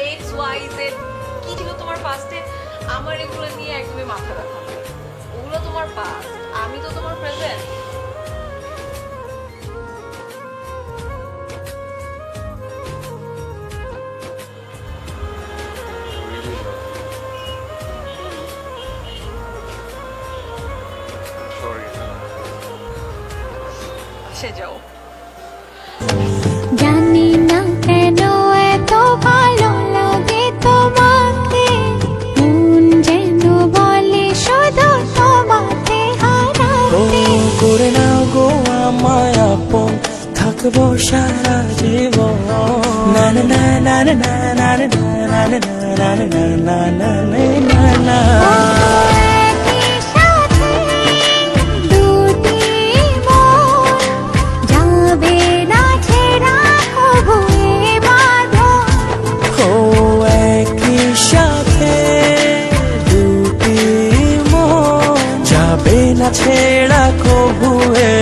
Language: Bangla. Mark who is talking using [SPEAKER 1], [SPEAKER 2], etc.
[SPEAKER 1] এক্স ওয়াই জেড কি ছিল তোমার পাস্টে, আমার এগুলো নিয়ে একদমই মাথা ব্যথা না। ওগুলো তোমার পাস্ট, আমি তো তোমার প্রেজেন্ট। সে যাও।
[SPEAKER 2] জানি না কেন এত ভালো লাগে তোমাকে, মন যেন বলে শুধু তোমাকে হারাতে।
[SPEAKER 3] করে নাও গো আমায় আপন, থাকবো সারা জীবন। না না না না না না না না না না না না না না না।
[SPEAKER 2] একই সাথে দুটি মন, যাবে না ছেড়া কবু এ বাঁধন।
[SPEAKER 3] ও একই সাথে দুটি মন, যাবে না ছেড়া কবু এ